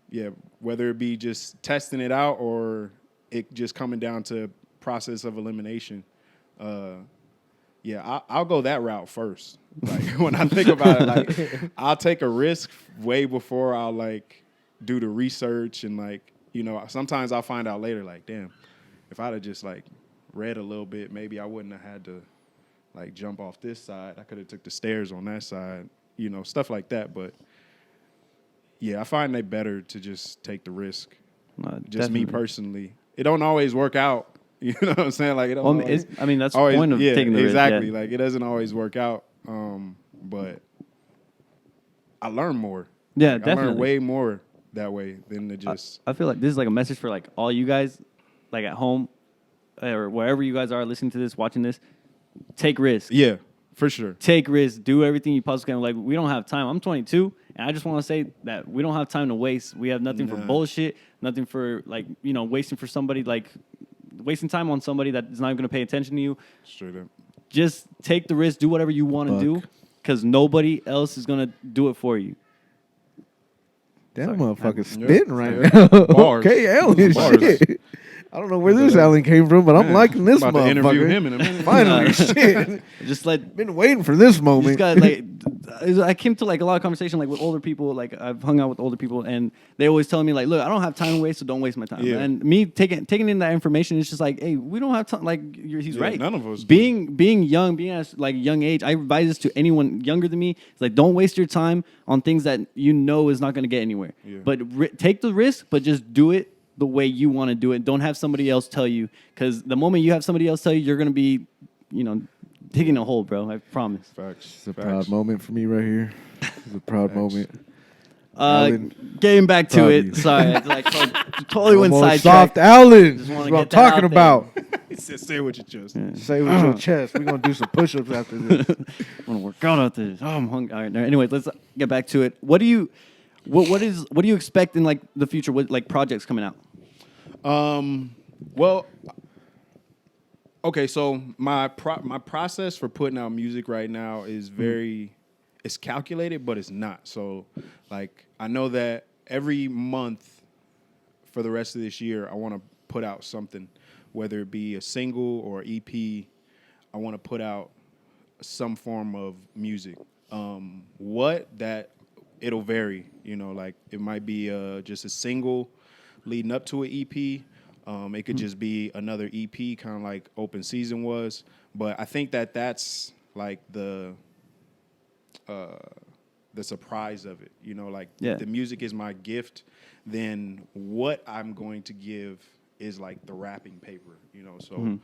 yeah, whether it be just testing it out or it just coming down to process of elimination, yeah, I'll go that route first. Like, when I think about it, like, I'll take a risk way before I'll, like, do the research. And, like, you know, sometimes I'll find out later, like, damn, if I'd have just, like, read a little bit, maybe I wouldn't have had to, like, jump off this side. I could have took the stairs on that side, you know, stuff like that. But, yeah, I find it better to just take the risk. Just me personally. It don't always work out. You know what I'm saying? Like, it don't always, I mean, that's the point of taking the risk. Exactly. Yeah. Like, it doesn't always work out. But I learn more. Yeah, like, definitely. I learn way more that way than to just. I feel like this is like a message for like all you guys, like at home or wherever you guys are listening to this, watching this. Take risks. Yeah, for sure. Take risks. Do everything you possibly can. Like, we don't have time. I'm 22, and I just want to say that we don't have time to waste. We have nothing for bullshit, nothing for, like, you know, wasting for somebody, like, wasting time on somebody that is not even going to pay attention to you. Straight up. Just take the risk. Do whatever you want to do, because nobody else is going to do it for you. That motherfucker's spitting right now. now. Bars. Okay, Allen. Bars. Shit. I don't know where this Allen came from, but I'm liking this about motherfucker. to interview him in a minute. Finally, shit. Just let. Been waiting for this You moment. just got like, I came to like a lot of conversation like with older people. Like, I've hung out with older people, and they always tell me like, "Look, I don't have time to waste, so don't waste my time." Yeah. And me taking in that information, it's just like, "Hey, we don't have time." Like, he's right. None of us. Being young, being at like young age, I advise this to anyone younger than me. It's like, don't waste your time on things that you know is not going to get anywhere. Yeah. But take the risk, but just do it the way you want to do it. Don't have somebody else tell you, because the moment you have somebody else tell you, you're going to be, you know, digging a hole, bro. I promise. Facts. It's a proud moment for me right here. It's a proud moment. Getting back to proud it. of you. Sorry, I like totally went Almost sidetracked. soft Allen. Just That's wanna what I'm get that talking out about. He said, say what you just. Say with your chest. We're going to do some push-ups after this. I want to work out after this. Oh, I'm hungry. All right. Anyway, let's get back to it. What do you expect in like the future? What like projects coming out? Well, okay, so my process for putting out music right now is it's calculated, but it's not. So, like, I know that every month for the rest of this year, I want to put out something, whether it be a single or EP. I want to put out some form of music. It'll vary, you know, like it might be just a single leading up to an EP. It could just be another EP, kind of like Open Season was. But I think that's like the surprise of it. You know, like the music is my gift. Then what I'm going to give is like the wrapping paper. You know, so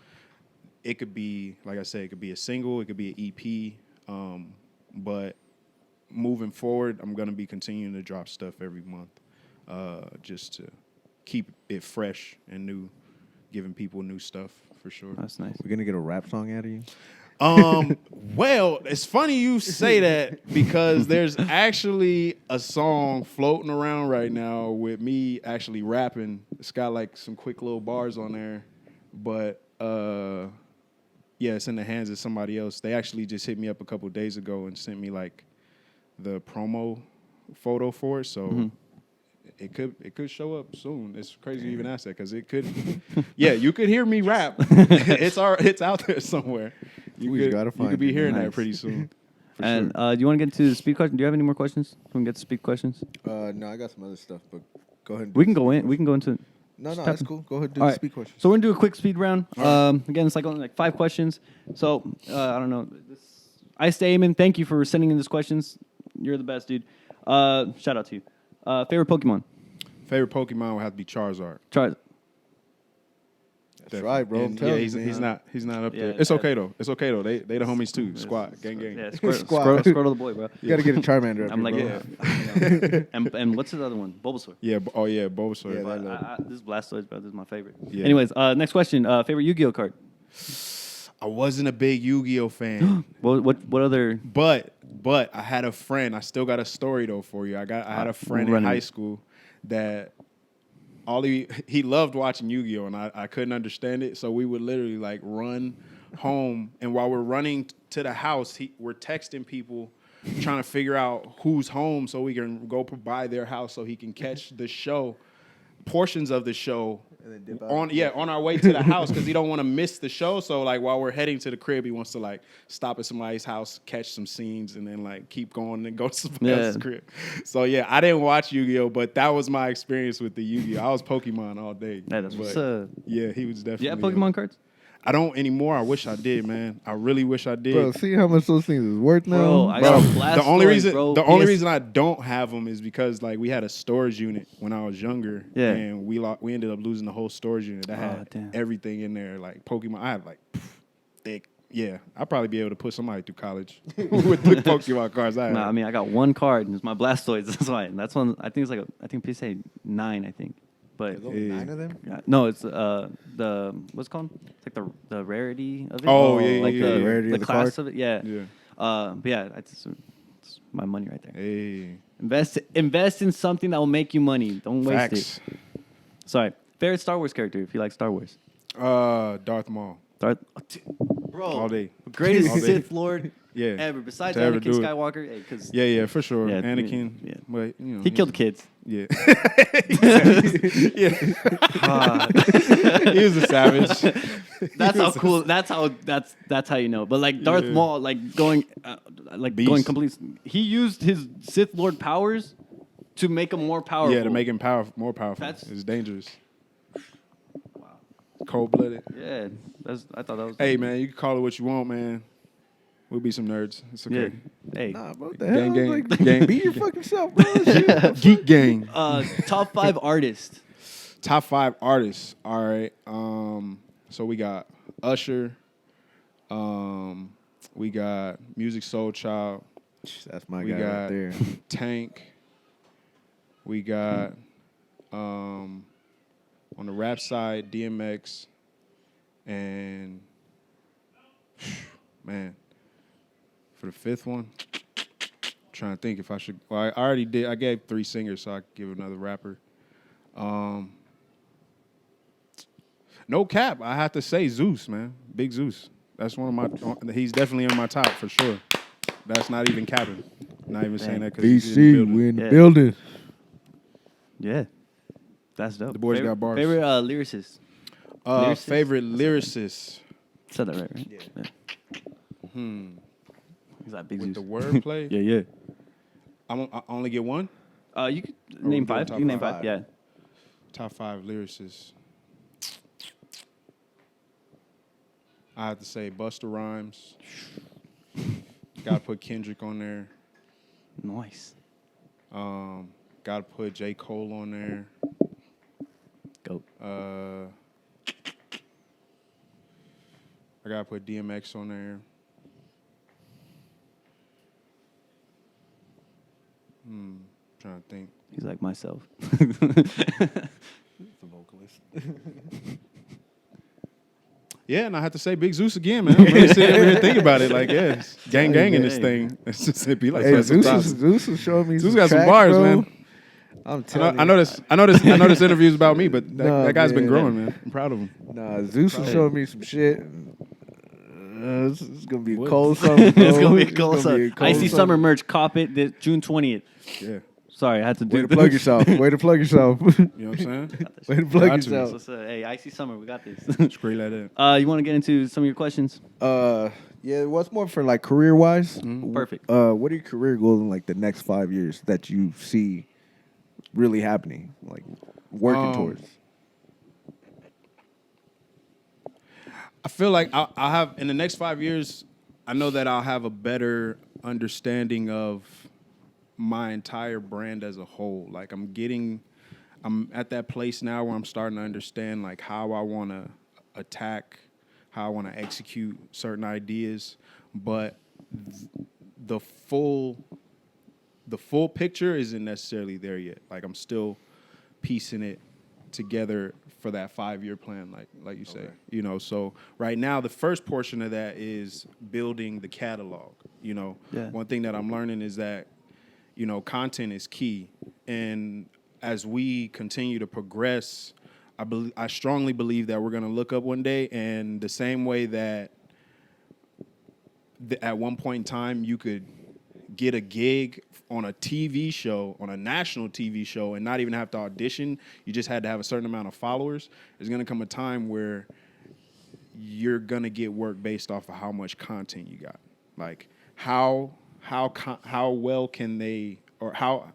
it could be, like I said, it could be a single, it could be an EP. But moving forward, I'm going to be continuing to drop stuff every month, just to keep it fresh and new, giving people new stuff for sure. That's nice. We're gonna get a rap song out of you. Well, it's funny you say that because there's actually a song floating around right now with me actually rapping. It's got like some quick little bars on there, but yeah, it's in the hands of somebody else. They actually just hit me up a couple days ago and sent me like the promo photo for it, so it could show up soon. It's crazy you even ask that because it could. Yeah, you could hear me rap. It's out there somewhere. We just gotta You find could be it. hearing that Nice. pretty soon. And do you want to get into the speed question? Do you have any more questions? Can we get to speed questions? No, I got some other stuff, but go ahead. And do We can the go speed in. We can go into. No, just that's tap- cool. Go ahead, do All the right. speed questions. So we're gonna do a quick speed round. Again, it's like only like 5 questions. So I don't know. Ice Damon, thank you for sending in these questions. You're the best, dude. Shout out to you. Favorite Pokemon? Favorite Pokemon would have to be Charizard. Charizard. That's right, bro. I'm And telling yeah, you, he's man. not up Yeah, there. It's yeah. okay though. It's okay though. They the homies too. Squad, gang. Yeah, Squad. Squirtle the boy, bro. You gotta get a Charmander up I'm like, here, bro. and what's the other one? Bulbasaur. Yeah. Oh yeah, Bulbasaur. Yeah, But that this is Blastoise, bro. This is my favorite. Yeah. Anyways, next question. Favorite Yu-Gi-Oh card? I wasn't a big Yu-Gi-Oh fan, What other? but I had a friend. I still got a story though for you. I had a friend in Run it. high school that he loved watching Yu-Gi-Oh, and I couldn't understand it. So we would literally like run home, and while we're running to the house, we're texting people, trying to figure out who's home so we can go by their house so he can catch the show, portions of the show. And then dip out. On our way to the house because he don't want to miss the show. So like while we're heading to the crib, he wants to like stop at somebody's house, catch some scenes, and then like keep going and go to somebody else's crib. So yeah, I didn't watch Yu-Gi-Oh, but that was my experience with the Yu-Gi-Oh. I was Pokemon all day. Yeah, that's But, what's yeah, he was definitely. you have Pokemon cards? I don't anymore. I wish I did, man. I really wish I did. Bro, see how much those things is worth now? Bro, I Bro, got Blastoise, the only reason bro. the only PS reason I don't have them is because like we had a storage unit when I was younger, Yeah. and we ended up losing the whole storage unit. I had damn. everything in there, like Pokemon. I had like thick. Yeah, I'd probably be able to put somebody through college with the Pokemon cards I had. Nah, I mean I got one card and it's my Blastoise. That's why. And that's one. I think it's like I think PSA 9. I think, but There's only 9 of them? yeah, no, it's the what's it called? It's like the rarity of it. Oh, yeah, like yeah, the, yeah. Rarity the of the class card? of it. Yeah. Yeah. But yeah, it's my money right there. Hey, Invest in something that will make you money. Don't waste facts. it. Sorry. Favorite Star Wars character if you like Star Wars. Darth Maul Bro, all day. greatest All day. Sith Lord Yeah, ever. Besides To ever Anakin do it. Skywalker. Hey, cause Yeah, for sure. Yeah, Anakin, yeah. but you know he killed kids. Yeah, yeah. He was a savage. That's how cool. That's how you know. But like Darth Yeah. Maul, like going Beast. going complete. He used his Sith Lord powers to make him more powerful. Yeah, to make him more powerful. That's- It's dangerous. Cold blooded. Yeah, I thought that was. Hey man, you can call it what you want, man. We'll be some nerds. It's yeah. okay. Hey, Nah, bro, what the Gang, hell? gang, Like, gang. be your fucking self, bro. Shit. Geek gang. top 5 artists. Top 5 artists. All right. So we got Usher. We got Music Soul Child. That's my We guy got right there. Tank. We got on the rap side, DMX, and man, for the 5th one, trying to think if I should. Well, I already did. I gave 3 singers, so I could give another rapper. No cap, I have to say Zeus, man, Big Zeus. That's one of my. He's definitely in my top for sure. That's not even capping. Not even saying that because he's in the BC, building. we in the Yeah. building. Yeah, that's dope. The boys got bars. Favorite lyricist. Lyricist? Favorite lyricist. Said that right? Yeah. Is that Big With Zeus? the wordplay? Yeah, yeah. I only get one? You could we name doing 5. top You can name 5? 5. Yeah. Top 5 lyricists. I have to say Busta Rhymes. Gotta put Kendrick on there. Nice. Gotta put J. Cole on there. Go. I gotta put DMX on there. Trying to think. He's like myself. The vocalist. Yeah, and I have to say Big Zeus again, man. I'm really sitting over here thinking about it. Like, yeah, it's gang in this thing. It's just, it be like Hey, that Zeus sometimes. is showing me Zeus some got some tracks, bars, bro. man. I'm telling I know this. I know this interview's about me, but that guy's been growing, man. I'm proud of him. Nah, Zeus is showing me some shit. It's gonna be a What? cold summer, bro. It's gonna be a cold summer. cold Icy summer merch. Cop it this June 20th. Yeah, Sorry, I had to do Way to plug yourself. Way to plug yourself. you know what I'm saying? Way to plug Got to. yourself. So, hey, icy summer, we got this. Straight like that. You want to get into some of your questions? Yeah, what's more for like career wise? Perfect. What are your career goals in like the next 5 years that you see really happening, like working towards? I feel like I'll have in the next 5 years. I know that I'll have a better understanding of my entire brand as a whole. Like I'm at that place now where I'm starting to understand like how I want to attack, how I want to execute certain ideas, but the full picture isn't necessarily there yet. Like I'm still piecing it together for that 5-year plan, like you say. Okay. You know, so right now the first portion of that is building the catalog. You know, Yeah. One thing that I'm learning is that, you know, content is key. And as we continue to progress, I strongly believe that we're going to look up one day, and the same way that at one point in time you could get a gig on a TV show, on a national TV show, and not even have to audition. You just had to have a certain amount of followers. There's going to come a time where you're going to get work based off of how much content you got. Like how well can they, or how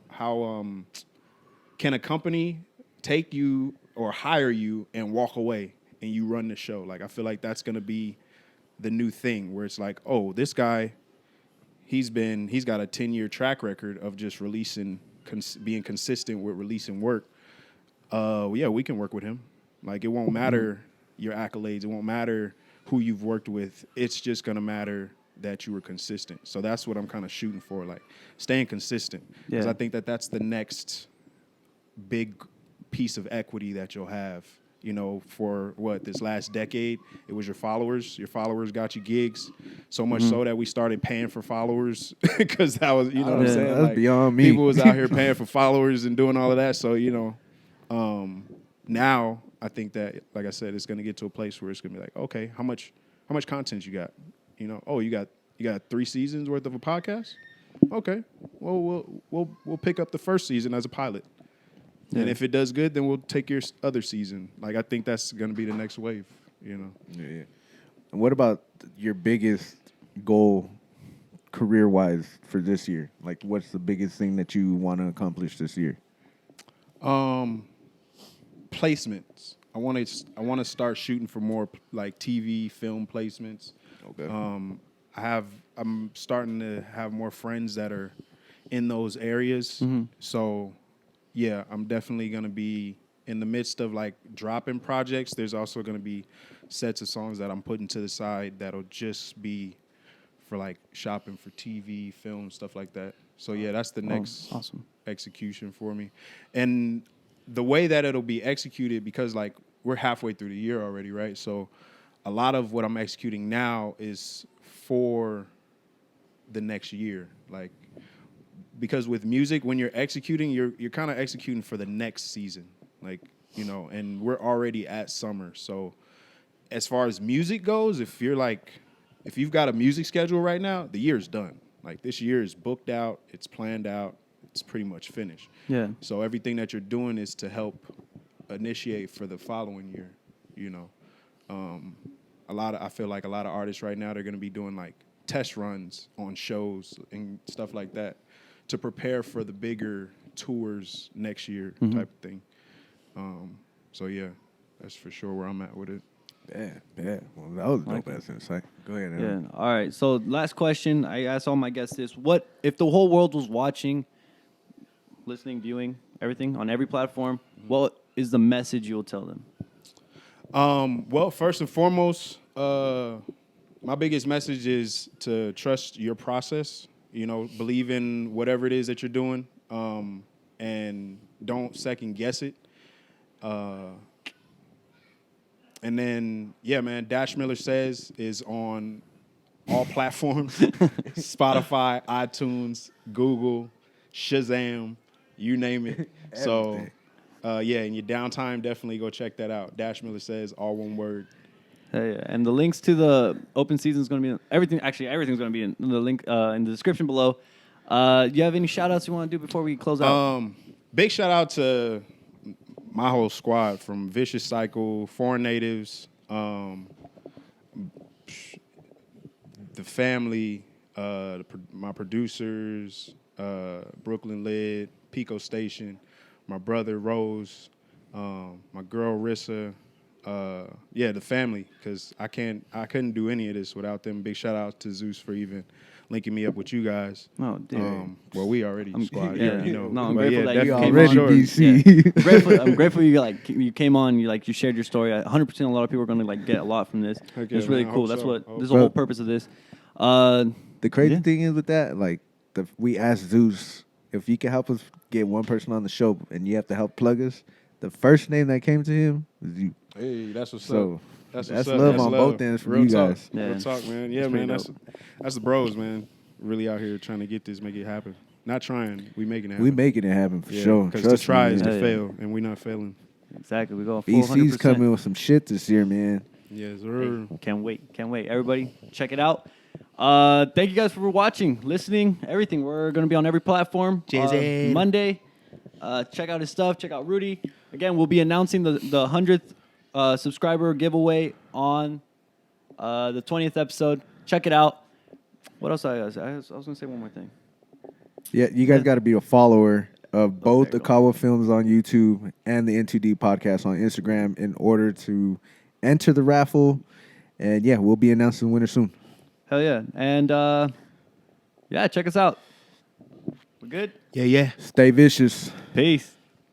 can a company take you or hire you and walk away and you run the show? Like I feel like that's going to be the new thing where it's like, oh, this guy, he's got a 10-year track record of just being consistent with releasing work. Yeah, we can work with him. Like it won't matter your accolades. It won't matter who you've worked with. It's just going to matter that you were consistent. So that's what I'm kind of shooting for, like staying consistent. Because I think that that's the next big piece of equity that you'll have. You know, for this last decade, it was your followers. Your followers got you gigs, so much so that we started paying for followers because that was, you know what I'm saying? That's like, beyond me. People was out here paying for followers and doing all of that. So, you know, now I think that, like I said, it's going to get to a place where it's going to be like, okay, how much content you got? You know, oh, you got 3 seasons worth of a podcast? Okay, well, we'll pick up the first season as a pilot. Yeah. And if it does good, then we'll take your other season. Like, I think that's going to be the next wave, you know? Yeah. And what about your biggest goal career-wise for this year? Like, what's the biggest thing that you want to accomplish this year? Placements. I want to start shooting for more, like, TV, film placements. Okay. I'm starting to have more friends that are in those areas. So... yeah, I'm definitely going to be in the midst of, like, dropping projects. There's also going to be sets of songs that I'm putting to the side that'll just be for, like, shopping for TV, film, stuff like that. So, yeah, that's the next awesome execution for me. And the way that it'll be executed, because, like, we're halfway through the year already, right? So a lot of what I'm executing now is for the next year. Like, because with music, when you're executing, you're kind of executing for the next season, like, you know, and we're already at summer. So as far as music goes, if you've got a music schedule right now, the year's done. Like this year is booked out, it's planned out, it's pretty much finished. Yeah. So everything that you're doing is to help initiate for the following year, you know. I feel like a lot of artists right now, they're going to be doing like test runs on shows and stuff like that to prepare for the bigger tours next year type of thing. So, yeah, that's for sure where I'm at with it. Yeah. Well, that was dope ass insight. Go ahead, Aaron. Yeah. All right. So last question. I asked all my guests this. What if the whole world was watching, listening, viewing, everything on every platform, what is the message you'll tell them? Well, first and foremost, my biggest message is to trust your process. You know, believe in whatever it is that you're doing, and don't second guess it. And then, yeah, man, Dash Miller Says is on all platforms. Spotify, iTunes, Google, Shazam, you name it. So, yeah, in your downtime, definitely go check that out. Dash Miller Says, all one word. Hey, and the links to the open season is going to be everything's going to be in the link in the description below. Do you have any shout outs you want to do before we close out? Big shout out to my whole squad from Vicious Cycle, Foreign Natives, the family, my producers, Brooklyn Lid, Pico Station, my brother Rose, my girl Rissa, the family, because I couldn't do any of this without them. Big shout out to Zeus for even linking me up with you guys. Oh, dude. Well, we already squad. You already know. No, I'm But grateful that you definitely came already on. DC. I'm grateful you came on. You shared your story. 100%. A lot of people are going to get a lot from this. Heck yeah, It's really man. I cool. hope That's so. what I hope this is so. the whole purpose of this. The crazy Yeah. thing is with that, like, we asked Zeus if you can help us get one person on the show, and you have to help plug us. The first name that came to him was you. Hey, that's what's So up. That's that's what's up. love That's on both ends from Real you talk. guys. Yeah. Real talk, man. Yeah, That's man. pretty That's the bros, man. Really out here trying to get this, make it happen. Not trying, we making it happen. We making it happen for sure. Because the Trust try me, is man. to Yeah, yeah. fail, and we're not failing. Exactly. We go full BC's 100%. coming with some shit this year, man. Yes, sir. Can't wait. Everybody, check it out. Thank you guys for watching, listening, everything. We're going to be on every platform. Jay-Z. Monday. Check out his stuff. Check out Rudy. Again, we'll be announcing the 100th subscriber giveaway on the 20th episode. Check it out. What else I was going to say one more thing. Yeah, you guys got to be a follower of both there you AKAWA Films on YouTube and the N2D podcast on Instagram in order to enter the raffle. And yeah, we'll be announcing the winner soon. Hell yeah. And check us out. We're good. Yeah. Stay vicious. Peace.